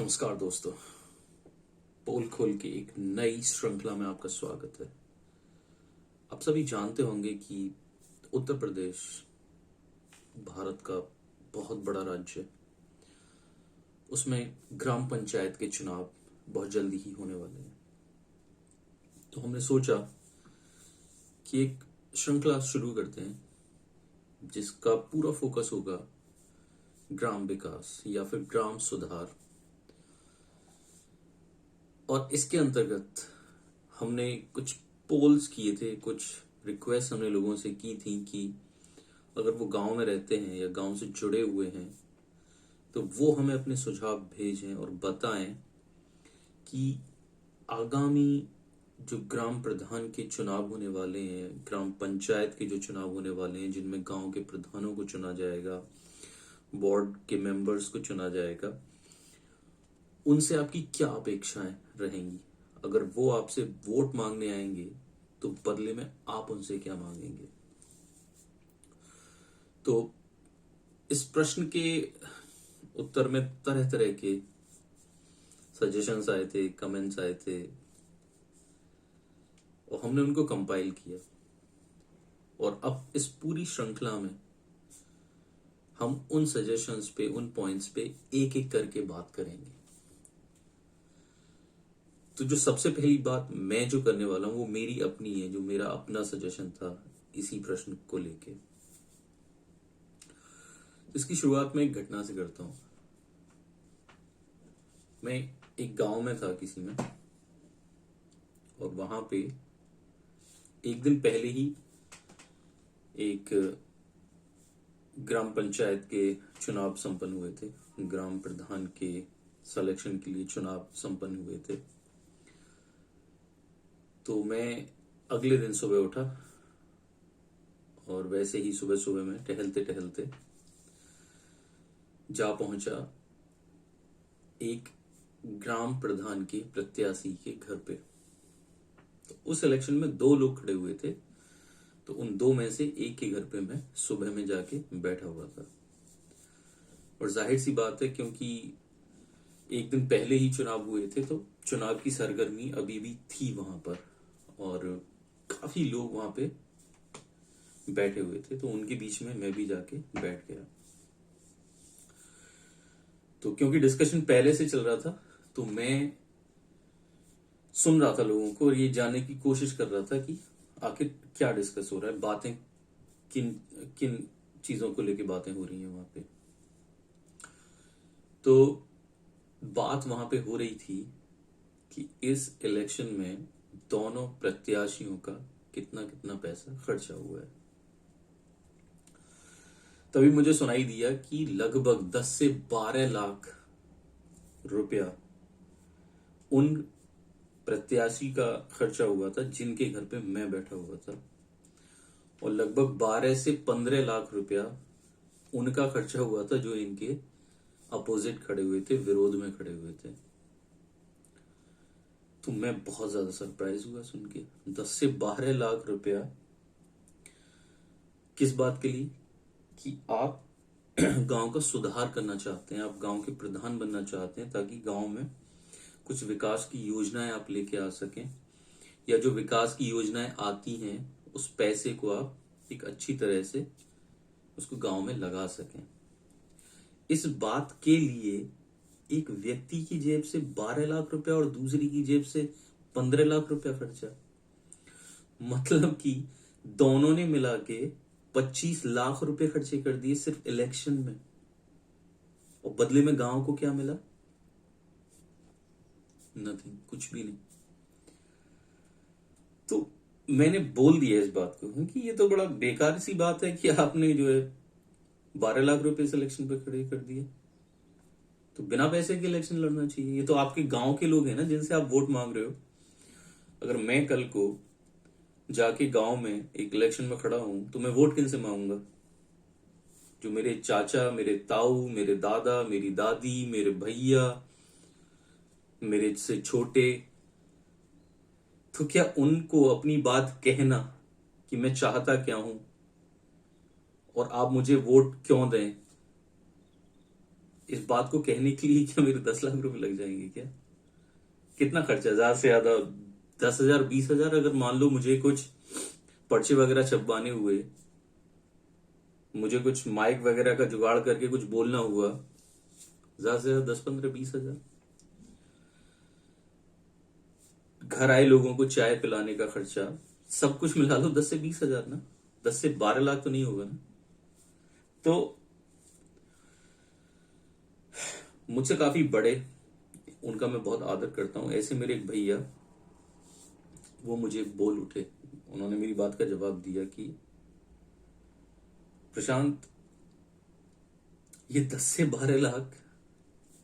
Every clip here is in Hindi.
नमस्कार दोस्तों। पोल खोल के एक नई श्रृंखला में आपका स्वागत है। आप सभी जानते होंगे कि उत्तर प्रदेश भारत का बहुत बड़ा राज्य है। उसमें ग्राम पंचायत के चुनाव बहुत जल्दी ही होने वाले हैं। तो हमने सोचा कि एक श्रृंखला शुरू करते हैं जिसका पूरा फोकस होगा ग्राम विकास या फिर ग्राम सुधार। और इसके अंतर्गत हमने कुछ पोल्स किए थे, कुछ रिक्वेस्ट हमने लोगों से की थी कि अगर वो गांव में रहते हैं या गांव से जुड़े हुए हैं तो वो हमें अपने सुझाव भेजें और बताएं कि आगामी जो ग्राम प्रधान के चुनाव होने वाले हैं, ग्राम पंचायत के जो चुनाव होने वाले हैं जिनमें गांव के प्रधानों को चुना जाएगा, वार्ड के मेंबर्स को चुना जाएगा, उनसे आपकी क्या अपेक्षाएं रहेंगी। अगर वो आपसे वोट मांगने आएंगे तो बदले में आप उनसे क्या मांगेंगे। तो इस प्रश्न के उत्तर में तरह तरह के सजेशंस आए थे, कमेंट्स आए थे और हमने उनको कंपाइल किया। और अब इस पूरी श्रृंखला में हम उन सजेशंस पे, उन पॉइंट्स पे एक एक करके बात करेंगे। तो जो सबसे पहली बात मैं जो करने वाला हूं वो मेरी अपनी है, जो मेरा अपना सजेशन था इसी प्रश्न को लेके। इसकी शुरुआत मैं एक घटना से करता हूं। मैं एक गांव में था किसी में, और वहां पे एक दिन पहले ही एक ग्राम पंचायत के चुनाव संपन्न हुए थे। ग्राम प्रधान के सिलेक्शन के लिए चुनाव संपन्न हुए थे। तो मैं अगले दिन सुबह उठा और वैसे ही सुबह सुबह में टहलते टहलते जा पहुंचा एक ग्राम प्रधान के प्रत्याशी के घर पे। तो उस इलेक्शन में 2 लोग खड़े हुए थे, तो उन 2 में से एक के घर पे मैं सुबह में जाके बैठा हुआ था। और जाहिर सी बात है, क्योंकि एक दिन पहले ही चुनाव हुए थे तो चुनाव की सरगर्मी अभी भी थी वहां पर, और काफी लोग वहां पे बैठे हुए थे। तो उनके बीच में मैं भी जाके बैठ गया। तो क्योंकि डिस्कशन पहले से चल रहा था तो मैं सुन रहा था लोगों को और ये जानने की कोशिश कर रहा था कि आखिर क्या डिस्कस हो रहा है, बातें किन किन चीजों को लेके बातें हो रही हैं वहां पे। तो बात वहां पे हो रही थी कि इस इलेक्शन में दोनों प्रत्याशियों का कितना कितना पैसा खर्चा हुआ है। तभी मुझे सुनाई दिया कि लगभग 10 से 12 लाख रुपया उन प्रत्याशी का खर्चा हुआ था जिनके घर पे मैं बैठा हुआ था, और लगभग 12 से 15 लाख रुपया उनका खर्चा हुआ था जो इनके अपोजिट खड़े हुए थे, विरोध में खड़े हुए थे। तो मैं बहुत ज्यादा सरप्राइज हुआ सुन के। 10 से 12 लाख रुपया किस बात के लिए? कि आप गांव का सुधार करना चाहते हैं, आप गांव के प्रधान बनना चाहते हैं ताकि गांव में कुछ विकास की योजनाएं आप लेके आ सकें, या जो विकास की योजनाएं आती हैं उस पैसे को आप एक अच्छी तरह से उसको गांव में लगा सकें। इस बात के लिए एक व्यक्ति की जेब से 12 लाख रुपया और दूसरी की जेब से 15 लाख रुपया खर्चा, मतलब कि दोनों ने मिला के 25 लाख रुपए खर्चे कर दिए सिर्फ इलेक्शन में। और बदले में गांव को क्या मिला? नथिंग, कुछ भी नहीं। तो मैंने बोल दिया इस बात को कि ये तो बड़ा बेकार सी बात है कि आपने जो है 12 लाख रुपए इस इलेक्शन पे खड़े कर दिए। तो बिना पैसे के इलेक्शन लड़ना चाहिए। ये तो आपके गांव के लोग हैं ना जिनसे आप वोट मांग रहे हो। अगर मैं कल को जाके गांव में एक इलेक्शन में खड़ा हूं तो मैं वोट किन से मांगूंगा? जो मेरे चाचा, मेरे ताऊ, मेरे दादा, मेरी दादी, मेरे भैया, मेरे से छोटे। तो क्या उनको अपनी बात कहना कि मैं चाहता क्या हूं और आप मुझे वोट क्यों दें, इस बात को कहने के लिए क्या मेरे 10 लाख रुपए लग जाएंगे क्या? कितना खर्चा, ज्यादा से ज्यादा 10,000 20,000। अगर मान लो मुझे कुछ पर्चे वगैरह छपवाने हुए, मुझे कुछ माइक वगैरह का जुगाड़ करके कुछ बोलना हुआ, ज्यादा से ज्यादा 10 15 20 हजार। घर आए लोगों को चाय पिलाने का खर्चा, सब कुछ मिला लो 10 से 20 हजार ना, 10 से 12 लाख तो नहीं होगा ना। तो मुझसे काफी बड़े, उनका मैं बहुत आदर करता हूं, ऐसे मेरे एक भैया, वो मुझे बोल उठे। उन्होंने मेरी बात का जवाब दिया कि प्रशांत, ये 10 से 12 लाख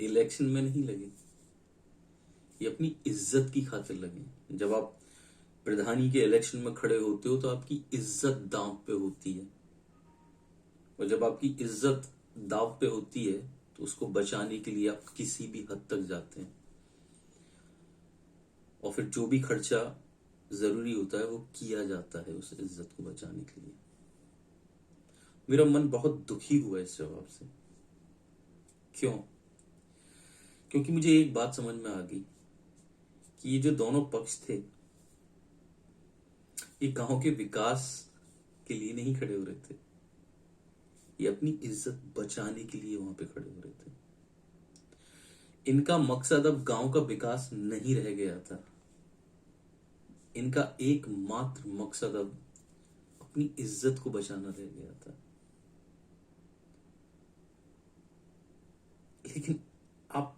इलेक्शन में नहीं लगे, ये अपनी इज्जत की खातिर लगे। जब आप प्रधानी के इलेक्शन में खड़े होते हो तो आपकी इज्जत दांव पे होती है, और जब आपकी इज्जत दांव पे होती है तो उसको बचाने के लिए आप किसी भी हद तक जाते हैं, और फिर जो भी खर्चा जरूरी होता है वो किया जाता है उस इज्जत को बचाने के लिए। मेरा मन बहुत दुखी हुआ इस जवाब से। क्यों? क्योंकि मुझे एक बात समझ में आ गई कि ये जो दोनों पक्ष थे, ये गांव के विकास के लिए नहीं खड़े हो रहे थे, ये अपनी इज्जत बचाने के लिए वहां पे खड़े हो रहे थे। इनका मकसद अब गांव का विकास नहीं रह गया था, इनका एकमात्र मकसद अब अपनी इज्जत को बचाना रह गया था। लेकिन आप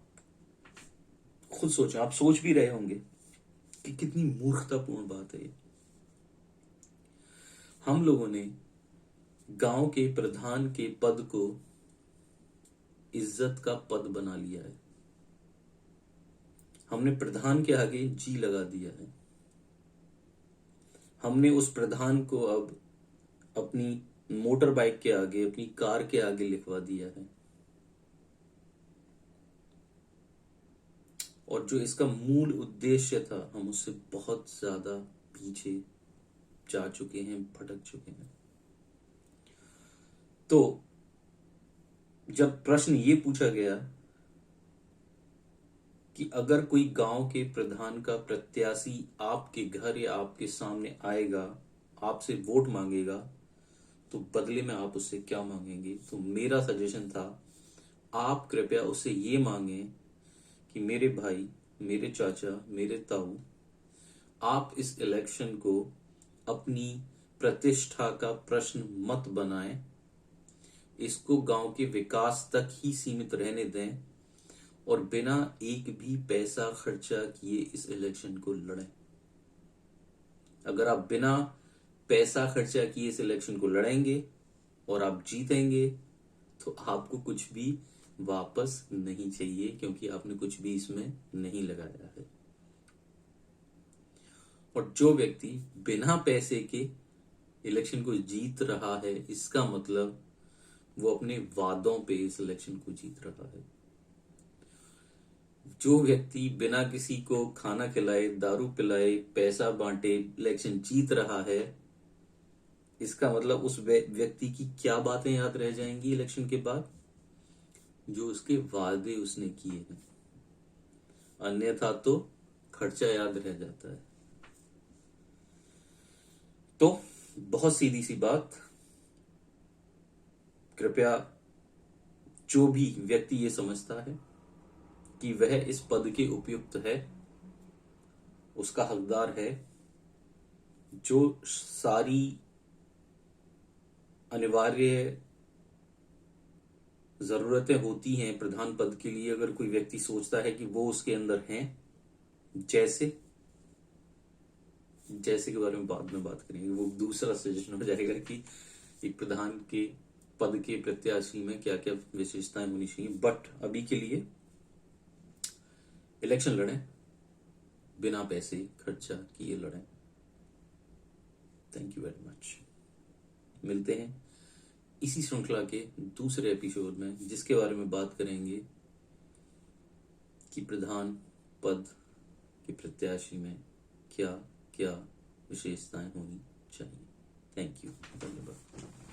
खुद सोचो, आप सोच भी रहे होंगे कि कितनी मूर्खतापूर्ण बात है ये। हम लोगों ने गांव के प्रधान के पद को इज्जत का पद बना लिया है, हमने प्रधान के आगे जी लगा दिया है। हमने उस प्रधान को अब अपनी मोटर बाइक के आगे, अपनी कार के आगे लिखवा दिया है। और जो इसका मूल उद्देश्य था, हम उससे बहुत ज्यादा पीछे जा चुके हैं, भटक चुके हैं। तो जब प्रश्न ये पूछा गया कि अगर कोई गांव के प्रधान का प्रत्याशी आपके घर या आपके सामने आएगा, आपसे वोट मांगेगा, तो बदले में आप उससे क्या मांगेंगे? तो मेरा सजेशन था, आप कृपया उससे ये मांगें कि मेरे भाई, मेरे चाचा, मेरे ताऊ, आप इस इलेक्शन को अपनी प्रतिष्ठा का प्रश्न मत बनाएं, इसको गांव के विकास तक ही सीमित रहने दें, और बिना एक भी पैसा खर्चा किए इस इलेक्शन को लड़ें। अगर आप बिना पैसा खर्चा किए इस इलेक्शन को लड़ेंगे और आप जीतेंगे, तो आपको कुछ भी वापस नहीं चाहिए, क्योंकि आपने कुछ भी इसमें नहीं लगाया है। और जो व्यक्ति बिना पैसे के इलेक्शन को जीत रहा है, इसका मतलब वो अपने वादों पे इस इलेक्शन को जीत रहा है। जो व्यक्ति बिना किसी को खाना खिलाए, दारू पिलाए, पैसा बांटे इलेक्शन जीत रहा है, इसका मतलब उस व्यक्ति की क्या बातें याद रह जाएंगी इलेक्शन के बाद? जो उसके वादे उसने किए हैं। अन्यथा तो खर्चा याद रह जाता है। तो बहुत सीधी सी बात, कृपया जो भी व्यक्ति ये समझता है कि वह इस पद के उपयुक्त है, उसका हकदार है, जो सारी अनिवार्य जरूरतें होती हैं प्रधान पद के लिए, अगर कोई व्यक्ति सोचता है कि वो उसके अंदर हैं, जैसे जैसे के बारे में बाद में बात करेंगे, वो दूसरा सजेशन हो जाएगा कि एक प्रधान के पद के प्रत्याशी में क्या क्या विशेषताएं होनी चाहिए। बट अभी के लिए इलेक्शन लड़ें, बिना पैसे खर्चा किए लड़ें। Thank you very much. मिलते हैं इसी श्रृंखला के दूसरे एपिसोड में, जिसके बारे में बात करेंगे कि प्रधान पद के प्रत्याशी में क्या क्या विशेषताएं होनी चाहिए। थैंक यू, धन्यवाद।